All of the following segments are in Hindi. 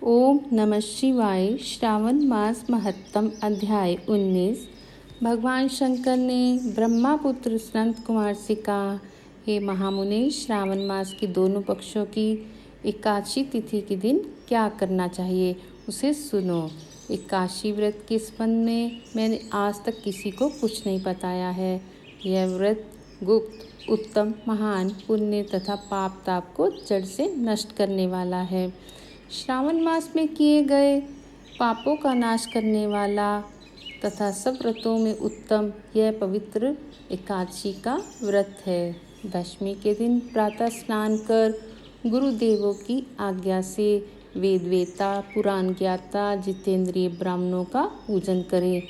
ओम नमः शिवाय। श्रावण मास महत्तम अध्याय 19। भगवान शंकर ने ब्रह्मापुत्र संत कुमार से कहा, हे महामुनि, श्रावण मास के दोनों पक्षों की एकादशी तिथि के दिन क्या करना चाहिए उसे सुनो। एकादशी व्रत के संबंध में मैंने आज तक किसी को कुछ नहीं बताया है। यह व्रत गुप्त, उत्तम, महान, पुण्य तथा पाप ताप को जड़ से नष्ट करने वाला है। श्रावण मास में किए गए पापों का नाश करने वाला तथा सब व्रतों में उत्तम यह पवित्र एकादशी का व्रत है। दशमी के दिन प्रातः स्नान कर गुरुदेवों की आज्ञा से वेदवेता, पुराण ज्ञाता, जितेंद्रिय ब्राह्मणों का पूजन करें।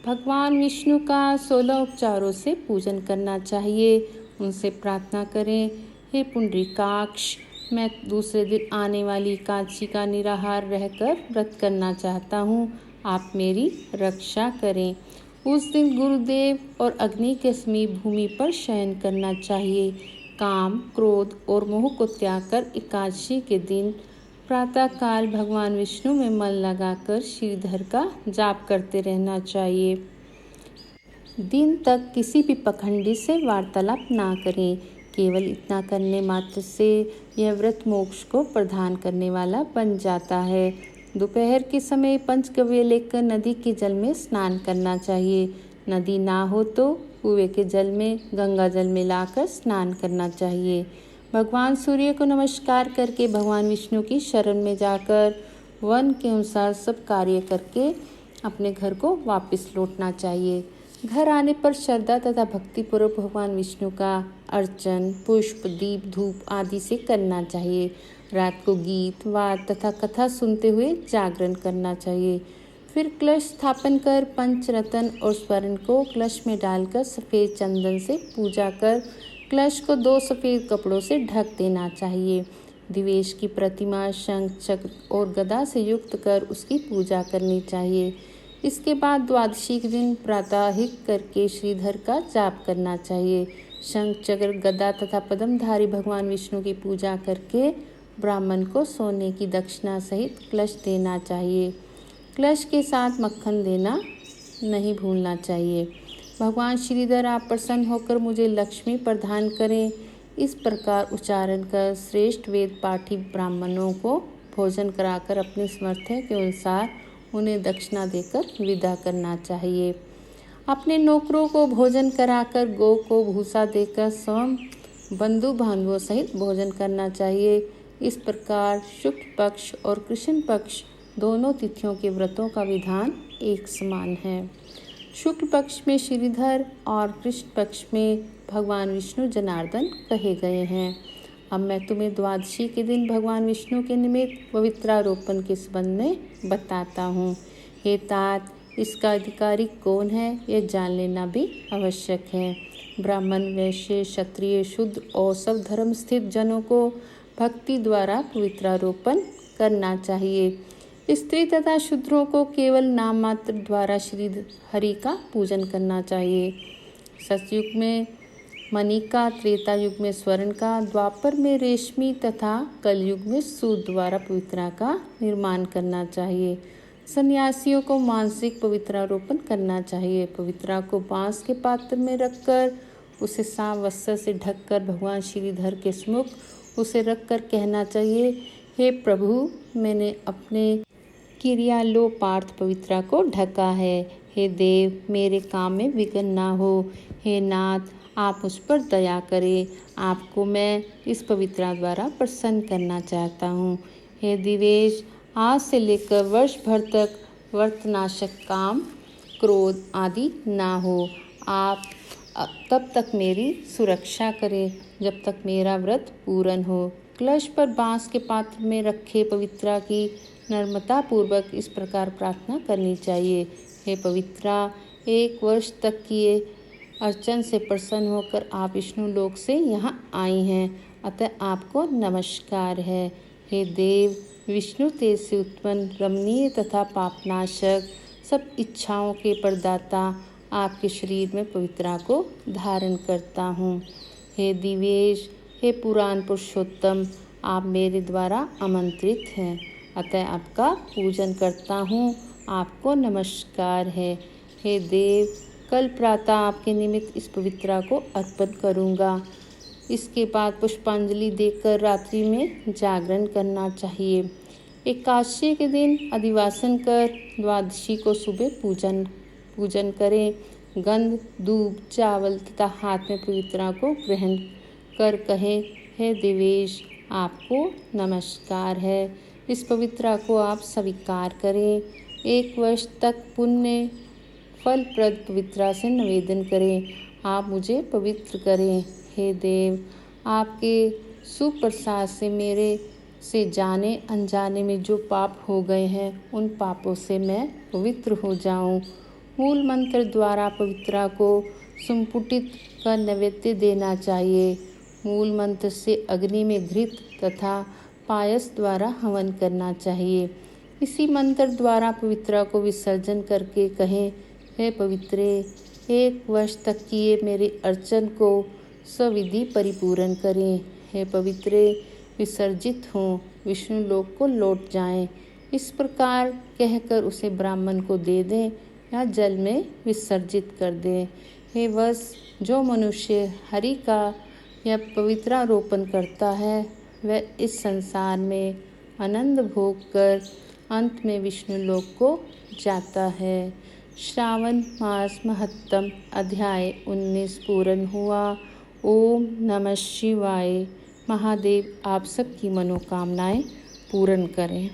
भगवान विष्णु का 16 उपचारों से पूजन करना चाहिए। उनसे प्रार्थना करें, हे पुंडरीकाक्ष, मैं दूसरे दिन आने वाली एकादशी का निराहार रहकर व्रत करना चाहता हूँ, आप मेरी रक्षा करें। उस दिन गुरुदेव और अग्नि के समीप भूमि पर शयन करना चाहिए। काम, क्रोध और मोह को त्याग कर एकादशी के दिन प्रातःकाल भगवान विष्णु में मन लगाकर श्रीधर का जाप करते रहना चाहिए। दिन तक किसी भी पखंडी से वार्तालाप ना करें। केवल इतना करने मात्र से यह व्रत मोक्ष को प्रदान करने वाला बन जाता है। दोपहर के समय पंचगव्य लेकर नदी के जल में स्नान करना चाहिए। नदी ना हो तो कुएं के जल में गंगा जल मिलाकर स्नान करना चाहिए। भगवान सूर्य को नमस्कार करके भगवान विष्णु की शरण में जाकर वन के अनुसार सब कार्य करके अपने घर को वापस लौटना चाहिए। घर आने पर श्रद्धा तथा भक्तिपूर्वक भगवान विष्णु का अर्चन पुष्प, दीप, धूप आदि से करना चाहिए। रात को गीत, वाद तथा कथा सुनते हुए जागरण करना चाहिए। फिर कलश स्थापन कर पंचरत्न और स्वर्ण को कलश में डालकर सफ़ेद चंदन से पूजा कर कलश को 2 सफ़ेद कपड़ों से ढक देना चाहिए। दिवेश की प्रतिमा शंख, चक्र और गदा से युक्त कर उसकी पूजा करनी चाहिए। इसके बाद द्वादशी के दिन प्रातःहिक करके श्रीधर का जाप करना चाहिए। शंख, चक्र, गदा तथा पद्मधारी भगवान विष्णु की पूजा करके ब्राह्मण को सोने की दक्षिणा सहित कलश देना चाहिए। कलश के साथ मक्खन देना नहीं भूलना चाहिए। भगवान श्रीधर, आप प्रसन्न होकर मुझे लक्ष्मी प्रदान करें। इस प्रकार उच्चारण कर श्रेष्ठ वेद पाठी ब्राह्मणों को भोजन कराकर अपनी सामर्थ्य के अनुसार उन्हें दक्षिणा देकर विदा करना चाहिए। अपने नौकरों को भोजन कराकर गौ को भूसा देकर स्वयं बंधु बांधवों सहित भोजन करना चाहिए। इस प्रकार शुक्ल पक्ष और कृष्ण पक्ष दोनों तिथियों के व्रतों का विधान एक समान है। शुक्ल पक्ष में श्रीधर और कृष्ण पक्ष में भगवान विष्णु जनार्दन कहे गए हैं। अब मैं तुम्हें द्वादशी के दिन भगवान विष्णु के निमित्त पवित्रारोपण के संबंध में बताता हूँ। हे तात, इसका अधिकारी कौन है यह जान लेना भी आवश्यक है। ब्राह्मण, वैश्य, क्षत्रिय, शूद्र और सब धर्म स्थित जनों को भक्ति द्वारा पवित्रारोपण करना चाहिए। स्त्री तथा शूद्रों को केवल नाम मात्र द्वारा श्री हरि का पूजन करना चाहिए। सतयुग में मणि का, त्रेता युग में स्वर्ण का, द्वापर में रेशमी तथा कलयुग में सूत द्वारा पवित्रा का निर्माण करना चाहिए। सन्यासियों को मानसिक पवित्रारोपण करना चाहिए। पवित्रा को बांस के पात्र में रखकर उसे सांप वस्त्र से ढककर भगवान श्रीधर के सम्मुख उसे रखकर कहना चाहिए, हे प्रभु, मैंने अपने किर्यालोपार्थ पवित्रा को ढका है। हे देव, मेरे काम में विघ्न ना हो। हे नाथ, आप उस पर दया करें। आपको मैं इस पवित्रा द्वारा प्रसन्न करना चाहता हूँ। हे दिवेश, आज से लेकर वर्ष भर तक वर्तनाशक काम, क्रोध आदि ना हो। आप तब तक मेरी सुरक्षा करें जब तक मेरा व्रत पूर्ण हो। कलश पर बांस के पात्र में रखे पवित्रा की नम्रता पूर्वक इस प्रकार प्रार्थना करनी चाहिए, हे पवित्रा, 1 वर्ष तक किए अर्चन से प्रसन्न होकर आप विष्णु लोक से यहाँ आई हैं, अतः आपको नमस्कार है। हे देव, विष्णु तेज से उत्पन्न रमणीय तथा पापनाशक सब इच्छाओं के प्रदाता आपके शरीर में पवित्रा को धारण करता हूँ। हे दिवेश, हे पुराण पुरुषोत्तम, आप मेरे द्वारा आमंत्रित हैं, अतः आपका पूजन करता हूँ। आपको नमस्कार है। हे देव, कल प्रातः आपके निमित्त इस पवित्रा को अर्पण करूँगा। इसके बाद पुष्पांजलि देकर रात्रि में जागरण करना चाहिए। एकादशी के दिन अधिवासन कर द्वादशी को सुबह पूजन करें। गंध, दूब, चावल तथा हाथ में पवित्रा को ग्रहण कर कहें, हे देवेश, आपको नमस्कार है। इस पवित्रा को आप स्वीकार करें। 1 वर्ष तक पुण्य फलप्रद पवित्रा से निवेदन करें। आप मुझे पवित्र करें। हे देव, आपके सुप्रसाद से मेरे से जाने अनजाने में जो पाप हो गए हैं, उन पापों से मैं पवित्र हो जाऊं। मूल मंत्र द्वारा पवित्रा को संपुटित कर नैवेद्य देना चाहिए। मूल मंत्र से अग्नि में घृत तथा पायस द्वारा हवन करना चाहिए। इसी मंत्र द्वारा पवित्रा को विसर्जन करके कहें, हे पवित्रे, 1 वर्ष तक किए मेरे अर्चन को सविधि परिपूर्ण करें। हे पवित्रे, विसर्जित हों, विष्णु लोक को लौट जाएं। इस प्रकार कहकर उसे ब्राह्मण को दे दें या जल में विसर्जित कर दें। हे वश, जो मनुष्य हरि का यह पवित्रारोपण करता है, वह इस संसार में आनंद भोग कर अंत में विष्णु लोक को जाता है। श्रावण मास महत्तम अध्याय 19 पूर्ण हुआ। ओम नमः शिवाय। महादेव आप सबकी मनोकामनाएं पूर्ण करें।